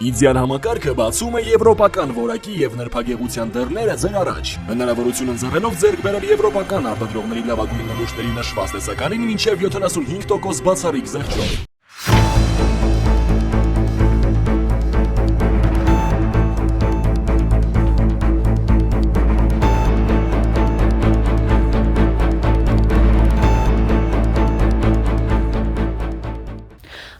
Իդեալ համակարգը բացում է եվրոպական որակի եւ նրբագեղության դռները ձեր առաջ։ Հնարավորություն ընձեռելով ձեռք բերել եվրոպական արտադրողների լավագույն նմուշների նշված տեսականին մինչև 75% բացառիկ զեղչով։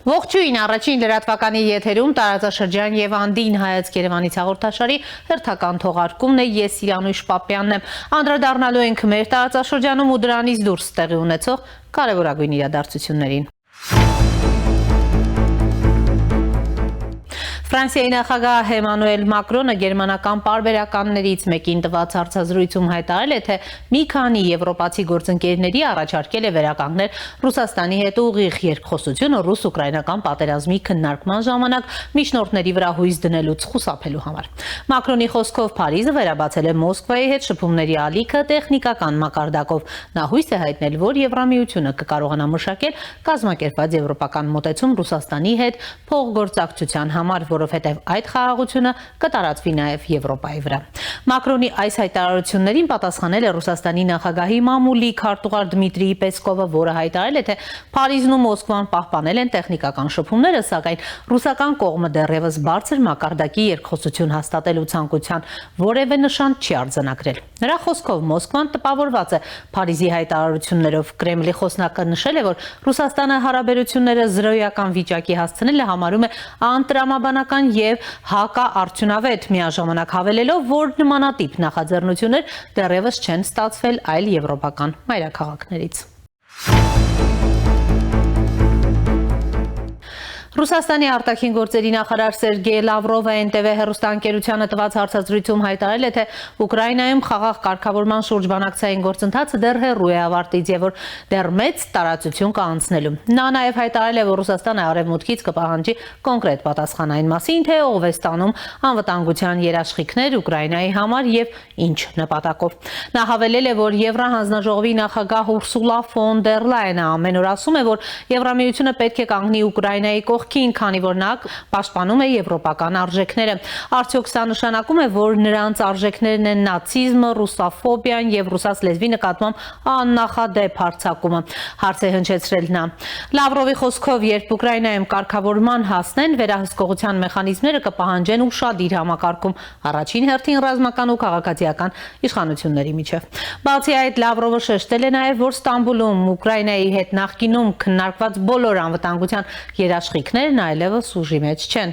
Ողջույն, առաջին լրատվականի եթերում տարածաշրջան եւ անդին հայացք Երևանից հաղորդաշարի հերթական թողարկումն է, ես Իրանուշ Պապյանն եմ, անդրադառնալու ենք մեր տարածաշրջանում ու դրանից դուրս տեղի ունեցող կարևորագույն իրադարձություններին։ Ֆրանսիայի նախագահ Էմանուել Մակրոնը գերմանական պարբերականներից մեկին տված հարցազրույցում հայտարարել է, թե մի քանի եվրոպացի գործընկերների առաջարկել է վերականգնել Ռուսաստանի հետ ուղիղ երկխոսությունը ռուս-ուկրաինական պատերազմի քննարկման ժամանակ միջնորդների վրա հույս դնելուց խուսափելու համար։ Մակրոնի խոսքով Փարիզը վերաբացել է Մոսկվայի հետ շփումների ալիքը տեխնիկական մակարդակով։ Նա հույս է հայտնել, որ Եվրամիությունը կկարողանա մշակել կազմակերպված եվրոպական մոտեցում Ռուսաստանի հետ փոխգործակցության համար, որովհետև այդ խաղաղությունը կտարածվի նաև Եվրոպայի վրա։ Մակրոնի այս հայտարարություններին պատասխանել է Ռուսաստանի նախագահի մամուլի քարտուղար Դմիտրի Պեսկովը, որը հայտարարել է, թե Փարիզն ու Մոսկվան պահպանել են տեխնիկական շփումները, սակայն ռուսական կողմը դեռևս բարձր մակարդակի երկխոսություն հաստատելու ցանկության որևէ նշան չի արձանագրել։ Նրա խոսքով Մոսկվան տպավորված է Փարիզի հայտարարություններով։ Կրեմլի խոսնակը նշել է, որ Ռուսաստանը հարաբերությունները զրոյական վիճակի հասցնելը համարում է անտրամաբանական եւ հակաարդյունավետ, միաժամանակ հավելելով, որ նմանատիպ նախաձեռնություններ դեռևս չեն ստացվել այլ եվրոպական մայրաքաղաքներից։ Ռուսաստանի արտաքին գործերի նախարար Սերգեյ Լավրովը NTV հեռուստաընկերությանը տված հարցազրույցում հայտարարել է, թե Ուկրաինայում խաղաղ կարգավորման շուրջ բանակցային գործընթացը դեռ հեռու է ավարտից եւ որ դեռ մեծ տարածություն կա անցնելու։ Նա նաեւ հայտարարել է, որ Ռուսաստանը արևմուտքից կպահանջի կոնկրետ պատասխան այն մասին, թե ով է ստանում անվտանգության երաշխիքներ Ուկրաինայի համար եւ ինչ նպատակով։ Նա հավելել է, որ Եվրահանձնաժողովի նախագահ Ուրսուլա ֆոն դեր Լայենը ամեն օր ասում է, որ Եվրամիությունը պետք է կանգնի Ուկրաինայի քանի որ նա պաշտպանում է եվրոպական արժեքները։ Արդյոք սա նշանակում է, որ նրանց արժեքներն են նացիզմը, ռուսոֆոբիան եւ ռուսաց լեզվի նկատմամբ աննախադեպ հարձակումը, հարց է հնչեցրել նա։ Լավրովի խոսքով, երբ Ուկրաինայում կարգավորման հասնեն, վերահսկողության մեխանիզմները կպահանջեն ուշադիր համակարգում, առաջին հերթին ռազմական ու քաղաքացիական իշխանությունների միջև։ Բացի այդ, Լավրովը շեշտել է նաեւ, որ Ստամբուլում Ուկրաինայի հետ նախկինում քննարկված բոլոր անվտանգության երաշխիքներն այլևս ուժի մեջ չեն։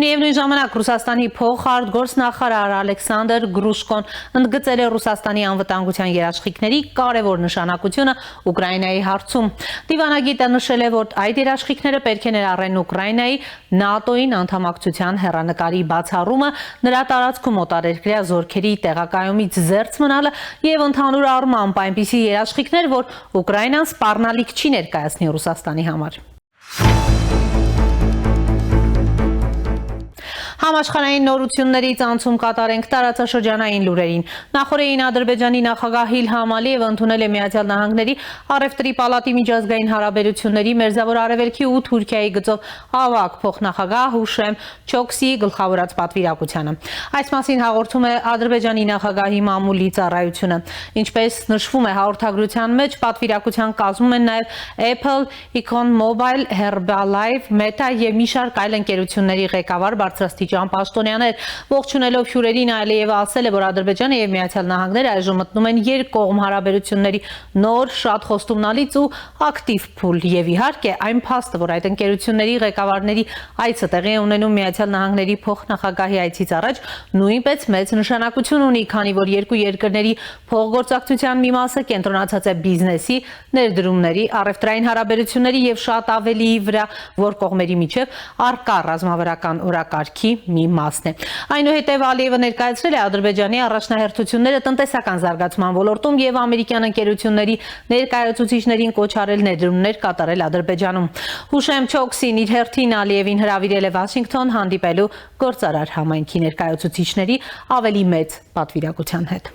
Միևնույն ժամանակ Ռուսաստանի փոխարտգործնախարար Ալեքսանդր Գրուշկոն ընդգծել է Ռուսաստանի անվտանգության երաշխիքների կարևոր նշանակությունը Ուկրաինայի հարցում։ Դիվանագիտը նշել է, որ այդ երաշխիքները պետք է ներառեն Ուկրաինայի ՆԱՏՕ-ին անդամակցության հեռանկարի բացառումը, նրա տարածքում օտարերկրյա զորքերի տեղակայումից զերծ մնալը եւ ընդհանուր առմամբ այնպիսի երաշխիքներ, որ Ուկրաինան սպառնալիք չի ներկայացնի Ռուսաստանի համար։ Համաշխարհային նորություններից անցում կատարենք տարածաշրջանային լուրերին։ Նախորդին Ադրբեջանի նախագահ Իլհամ Ալիևը ընդունել է Միացյալ Նահանգների առևտրի պալատի միջազգային հարաբերությունների, Մերձավոր Արևելքի ու Թուրքիայի գծով ավագ փոխնախագահ Հուշեմ Չոքսիի գլխավորած պատվիրակությանը։ Այս մասին հաղորդում է Ադրբեջանի նախագահի մամուլի ծառայությունը։ Ինչպես նշվում է հաղորդագրության մեջ, պատվիրակության կազմում են նաև Apple, EconMobile, Herbalife, Meta եւ մի շարք այլ ընկերությունների ղեկավար բարձրաստիճան պաշտոնյաներ։ Ողջունելով հյուրերին, Ալիևը ասել է, որ Ադրբեջանը եւ Միացյալ Նահանգները այժմ մտնում են երկկողմ հարաբերությունների նոր, շատ խոստումնալից ու ակտիվ փուլ եւ իհարկե այն փաստը, որ այդ ընկերությունների ղեկավարների այցը տեղի է ունենում Միացյալ Նահանգների փոխնախագահի այցից առաջ, նույնպես մեծ նշանակություն ունի, քանի որ երկու երկրների փոխգործակցության մի մասը կենտրոնացած է բիզնեսի, ներդրումների, առևտրային հարաբերությունների եւ շատ ավելիի վրա, որ կողմերի միջև առկա ռազմավարական օրակարգի մի մասն է։ Այնուհետև Ալիևը ներկայացրել է Ադրբեջանի առաջնահերթությունները տնտեսական զարգացման ոլորտում եւ ամերիկյան ընկերությունների ներկայացուցիչներին կոչ արել ներդրումներ կատարել Ադրբեջանում։ Հուշեմ Չոքսին իր հերթին Ալիևին հրավիրել է Վաշինգտոն հանդիպելու գործարար համայնքի ներկայացուցիչների ավելի մեծ պատվիրակության հետ։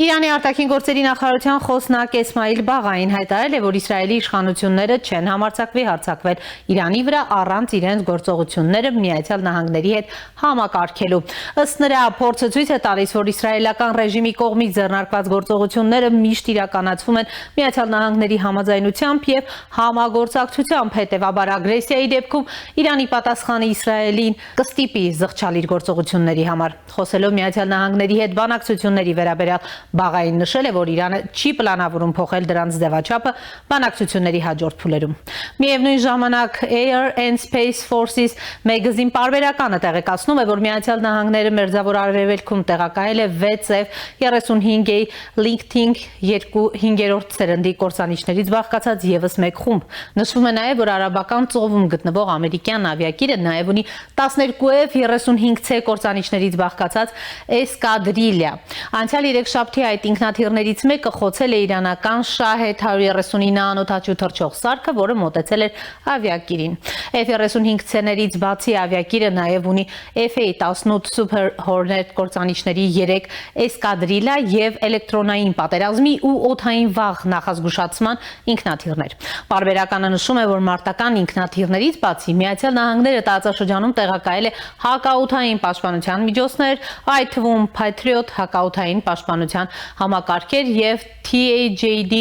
Իրանի արտաքին գործերի նախարարության խոսնակ Էսմայիլ Բաղային հայտարարել է, որ Իսրայելի իշխանությունները չեն համարձակվի հարձակվել Իրանի վրա առանց իրենց գործողությունները Միացյալ Նահանգների հետ համակարգելու։ Ըստ նրա, փորձը ցույց է տալիս, որ իսրայելական ռեժիմի կողմից ձեռնարկված գործողությունները միշտ իրականացվում են Միացյալ Նահանգների համաձայնությամբ եւ համագործակցությամբ, հետեւաբար ագրեսիայի դեպքում Իրանի պատասխանը Իսրայելին կստիպի զղջալ իր գործողությունների համար։ Խոսելով Միացյալ Նահանգների հետ բանակցությունների վերաբերյալ Բաղային նշել է, որ Իրանը չի պլանավորում փոխել դրանց ձևաչափը բանակցությունների հաջորդ փուլերում։ Միևնույն ժամանակ Air and Space Forces մեգազին պարբերականը տեղեկացնում է, որ Միացյալ Նահանգները Մերձավոր Արևելքում տեղակայել է 6F-35A Link-Ting 5-րդ սերնդի կործանիչներից բաղկացած եւս մեկ խումբ։ Նշվում է նաեւ, որ Արաբական ծովում գտնվող ամերիկյան ավիակիրը նաեւ ունի 12F-35C կործանիչներից բաղկացած էսկադրիլյա։ Անցյալ 3 շաբթի այդ ինքնաթիռներից մեկը խոցել է իրանական Շահեդ 139 անօդաչու թռչող սարքը, որը մոտեցել էր ավիակիրին։ F-35C-ներից բացի ավիակիրը նաև ունի F-18 Super Hornet կործանիչների 3 էսկադրիլա եւ էլեկտրոնային պատերազմի ու օդային վաղ նախազգուշացման ինքնաթիռներ։ Պարբերականը նշում է, որ մարտական ինքնաթիռներից բացի Միացյալ Նահանգները տարածաշրջանում տեղակայել է հակաօդային պաշտպանության միջոցներ, այդ թվում Patriot հակաօդային պաշտպանության համակարգեր եւ TAJD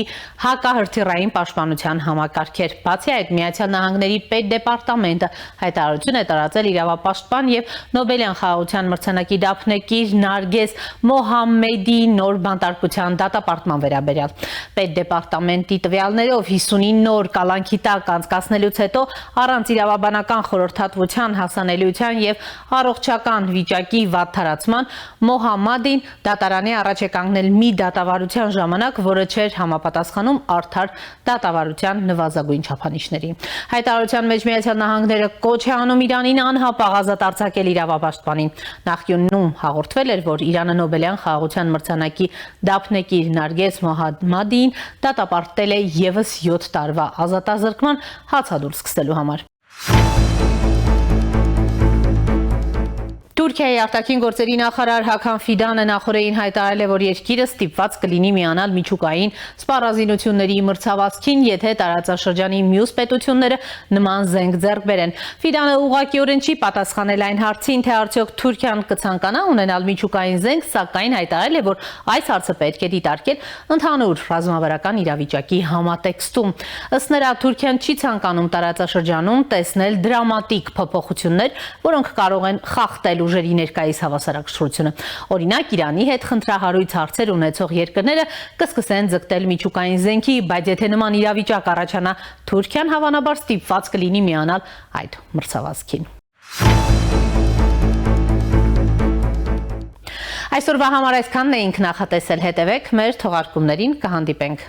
հակահրթիռային պաշտպանության համակարգեր։ Բացի այդ, Միացյալ Նահանգների պետդեպարտամենտը հայտարարություն է տարածել իրավապաշտպան եւ Նոբելյան խաղաղության մրցանակի դափնեկիր Նարգես Մոհամմեդի նոր բանտարկության դատապարտման վերաբերյալ։ Պետդեպարտամենտի տվյալներով 59 նոր կալանքի տակ անցկացնելուց հետո առանց իրավաբանական խորհրդատվության հասանելիության եւ առողջական վիճակի վատթարացման Մոհամմադին դատարանի առաջ է կանգնել մի դատավարության ժամանակ, որը չէր համապատասխանում արդար դատավարության նվազագույն չափանիշների։ Հայտարարության մեջ Միացյալ Նահանգները կոչ է անում Իրանին անհապաղ ազատ արձակել իրավապաշտպանին։ Նախկինում հաղորդվել էր, որ Իրանը Նոբելյան խաղաղության մրցանակի դափնեկիր Նարգես Մոհամմադին դատապարտել է եւս 7 տարվա ազատազրկման հացադուլ սկսելու համար։ Թուրքիայի արտաքին գործերի նախարար Հական Ֆիդանը նախորդին հայտարարել է, որ երկիրը ստիպված կլինի միանալ միջուկային սպառազինությունների մրցավազքին, եթե տարածաշրջանի մյուս պետությունները նման զենք ձեռք բերեն։ Ֆիդանը ուղղակիորեն չի պատասխանել այն հարցին, թե արդյոք Թուրքիան կցանկանա ունենալ միջուկային զենք, սակայն հայտարարել է, որ այս հարցը պետք է դիտարկել ընդհանուր ռազմավարական իրավիճակի համատեքստում։ Ըստ նրա, Թուրքիան չի ցանկանում տարածաշրջանում տեսնել դրամատիկ փոփոխություններ, որոնք կարող են խախտել ուժերի ներկայիս հավասարակշռությունը։ Օրինակ, Իրանի հետ խնդրահարույց հարցեր ունեցող երկրները կսկսեն ձգտել միջուկային զենքի, բայց եթե նման իրավիճակ առաջանա, Թուրքիան հավանաբար ստիպված կլինի միանալ այդ մրցավազքին։ Այսօրվա համար այսքանն էինք նախատեսել, հետևեք մեր թողարկումներին, կհանդիպենք։